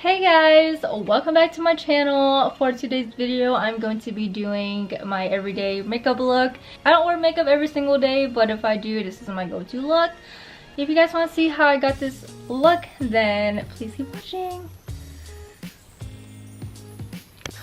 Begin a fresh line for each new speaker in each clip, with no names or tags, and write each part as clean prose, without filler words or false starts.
Hey guys, welcome back to my channel. For today's video, I'm going to be doing my everyday makeup look. I don't wear makeup every single day, but if I do, this is my go-to look. If you guys want to see how I got this look, then please keep watching.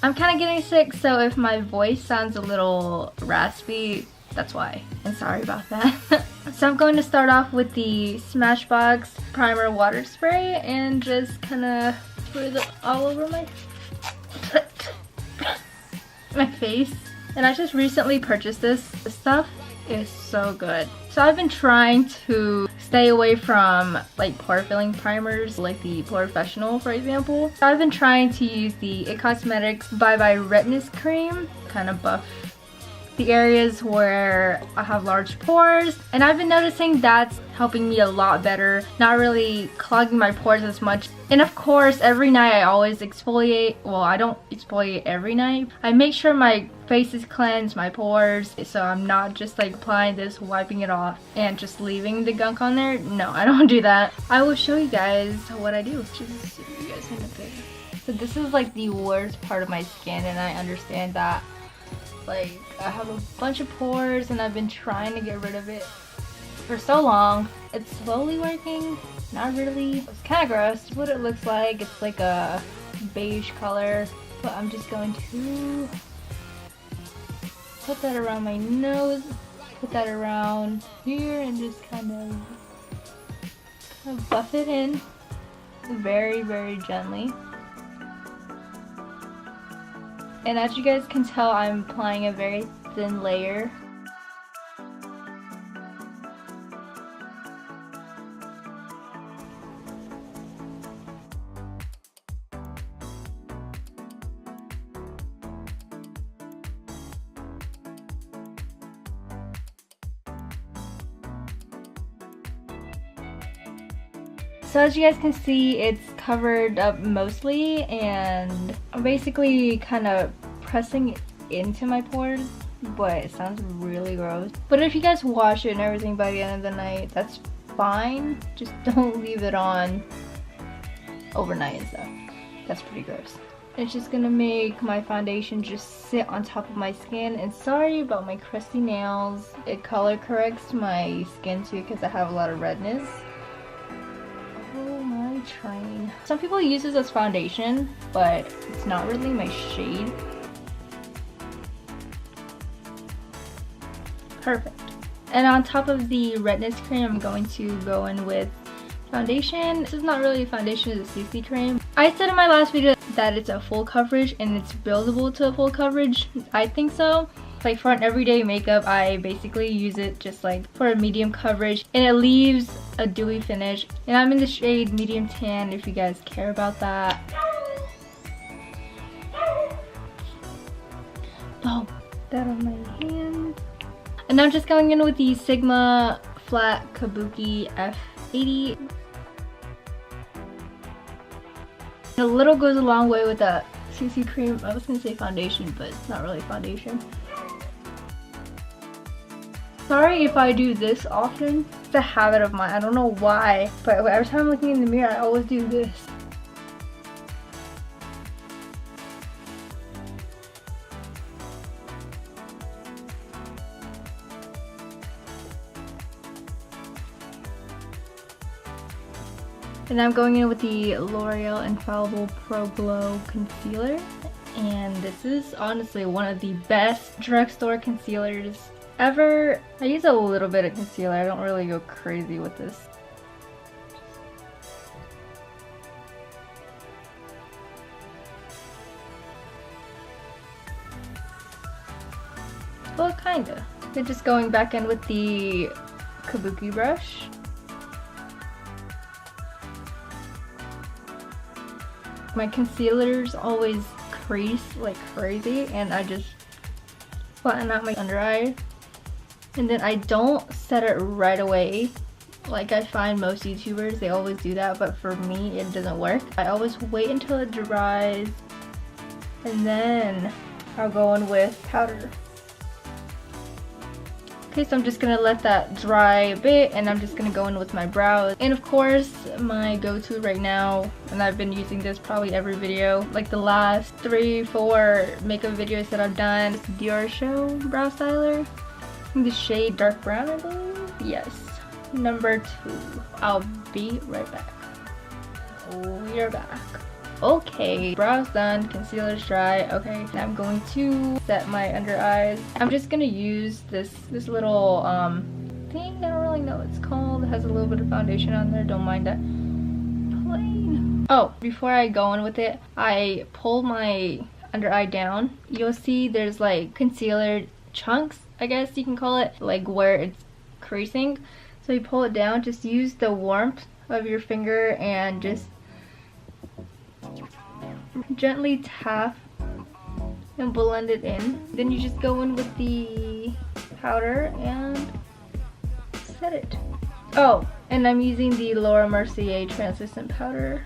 I'm kind of getting sick, so if my voice sounds a little raspy, that's why, and sorry about that. So I'm going to start off with the Smashbox Primer Water Spray and just kind of put it all over my face. And I just recently purchased this. This stuff is so good. So I've been trying to stay away from like pore filling primers like the Professional, for example. So I've been trying to use the It Cosmetics Bye Bye Redness Cream, kind of buff the areas where I have large pores, and I've been noticing that's helping me a lot better, not really clogging my pores as much. And of course, every night I always exfoliate. Well, I don't exfoliate every night. I make sure my face is cleansed, my pores, so I'm not just like applying this, wiping it off, and just leaving the gunk on there. No, I don't do that. I will show you guys what I do. Just so you guys in the pic. So this is like the worst part of my skin, and I understand that. Like, I have a bunch of pores and I've been trying to get rid of it for so long. It's slowly working, not really. It's kind of gross what it looks like. It's like a beige color, but I'm just going to put that around my nose, put that around here, and just kind of buff it in very, very gently. And as you guys can tell, I'm applying a very thin layer. So as you guys can see, it's covered up mostly, and I'm basically kind of pressing it into my pores, but it sounds really gross. But if you guys wash it and everything by the end of the night, that's fine. Just don't leave it on overnight and stuff. That's pretty gross. It's just gonna make my foundation just sit on top of my skin. And sorry about my crusty nails. It color corrects my skin too because I have a lot of redness. Train. Some people use this as foundation, but it's not really my shade. Perfect. And on top of the redness cream, I'm going to go in with foundation. This is not really a foundation, it's a CC cream. I said in my last video that it's a full coverage and it's buildable to a full coverage. I think so. Like for an everyday makeup, I basically use it just like for a medium coverage, and it leaves a dewy finish. And I'm in the shade medium tan if you guys care about that. Oh, that on my hand. And now I'm just going in with the Sigma Flat Kabuki F80. A little goes a long way with that CC cream. I was gonna say foundation, but it's not really foundation. Sorry if I do this often. It's a habit of mine. I don't know why, but every time I'm looking in the mirror, I always do this. And I'm going in with the L'Oreal Infallible Pro Glow Concealer. And this is honestly one of the best drugstore concealers ever. I use a little bit of concealer. I don't really go crazy with this. Well, kinda. Then just going back in with the Kabuki brush. My concealers always crease like crazy, and I just flatten out my under eye. And then I don't set it right away. Like I find most YouTubers, they always do that, but for me, it doesn't work. I always wait until it dries, and then I'll go in with powder. Okay, so I'm just gonna let that dry a bit, and I'm just gonna go in with my brows. And of course, my go-to right now, and I've been using this probably every video, like the last 3-4 makeup videos that I've done, it's Dior Show Brow Styler. In the shade dark brown, I believe. Yes, number 2. I'll be right back. We are back. Okay, brows done, concealer's dry. Okay, now I'm going to set my under eyes. I'm just gonna use this little thing. I don't really know what it's called. It has a little bit of foundation on there. Don't mind that. Plain. Oh, before I go in with it, I pull my under eye down. You'll see there's like concealer chunks, I guess you can call it, like where it's creasing. So you pull it down. Just use the warmth of your finger and just gently tap and blend it in. Then you just go in with the powder and set it. Oh, and I'm using the Laura Mercier translucent powder.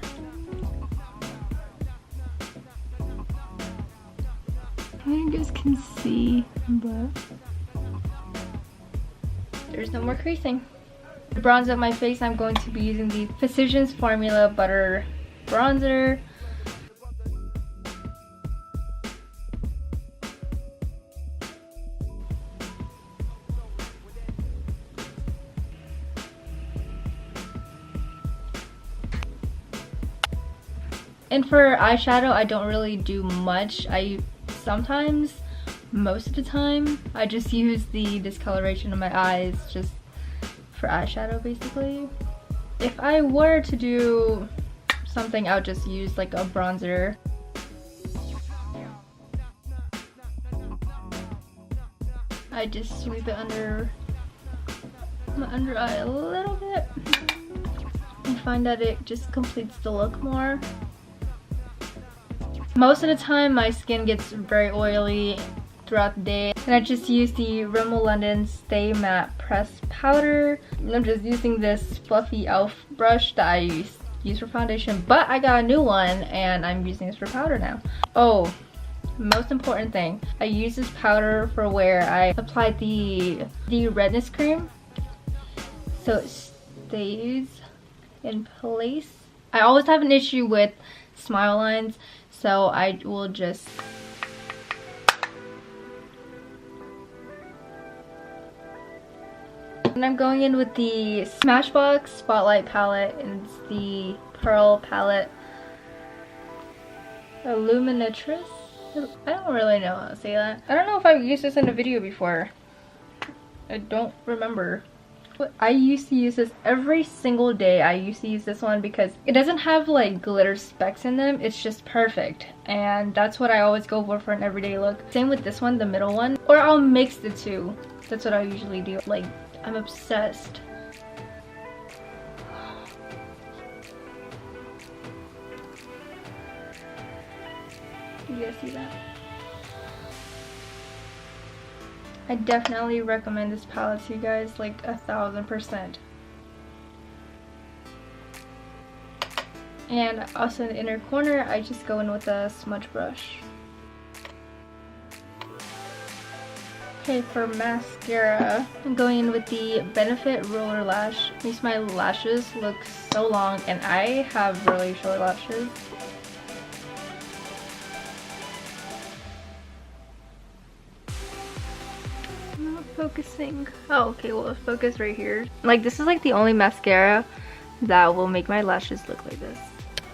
You guys can see, but there's no more creasing. To bronze up my face, I'm going to be using the Physicians Formula Butter Bronzer. And for eyeshadow, I don't really do much. Sometimes, most of the time, I just use the discoloration of my eyes just for eyeshadow basically. If I were to do something, I would just use like a bronzer. I just sweep it under my under eye a little bit and find that it just completes the look more. Most of the time my skin gets very oily throughout the day, and I just use the Rimmel London Stay Matte Pressed Powder. I'm just using this fluffy e.l.f. brush that I use for foundation, but I got a new one and I'm using this for powder now. Oh, most important thing, I use this powder for where I apply the redness cream so it stays in place. I always have an issue with smile lines, so I will just and I'm going in with the Smashbox Spotlight palette, and it's the Pearl palette. Illuminatrix? I don't really know how to say that. I don't know if I've used this in a video before. I don't remember. But I used to use this every single day. I used to use this one because it doesn't have like glitter specks in them. It's just perfect. And that's what I always go for an everyday look. Same with this one, the middle one. Or I'll mix the two. That's what I usually do. Like, I'm obsessed. You guys see that? I definitely recommend this palette to you guys, like 1000%. And also in the inner corner, I just go in with a smudge brush. Okay, for mascara, I'm going in with the Benefit Roller Lash. Makes my lashes look so long, and I have really short lashes. Focusing. Oh, okay, well, focus right here. Like, this is like the only mascara that will make my lashes look like this.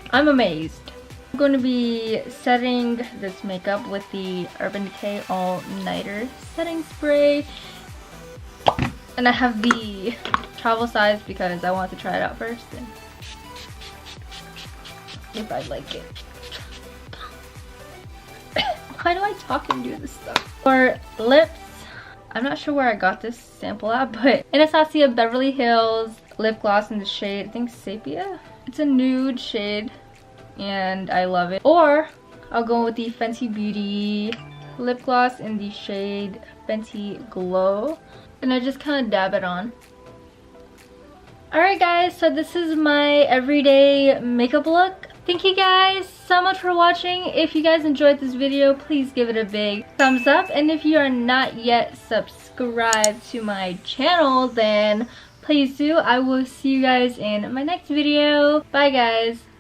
I'm amazed. I'm going to be setting this makeup with the Urban Decay All Nighter setting spray. And I have the travel size because I want to try it out first. And if I like it. Why do I talk and do this stuff? For lips, I'm not sure where I got this sample at, but Anastasia Beverly Hills lip gloss in the shade, I think Sepia. It's a nude shade and I love it. Or I'll go with the Fenty Beauty lip gloss in the shade Fenty Glow, and I just kind of dab it on. Alright guys, so this is my everyday makeup look. Thank you guys so much for watching. If you guys enjoyed this video, please give it a big thumbs up. And if you are not yet subscribed, subscribe to my channel, then please do. I will see you guys in my next video. Bye guys.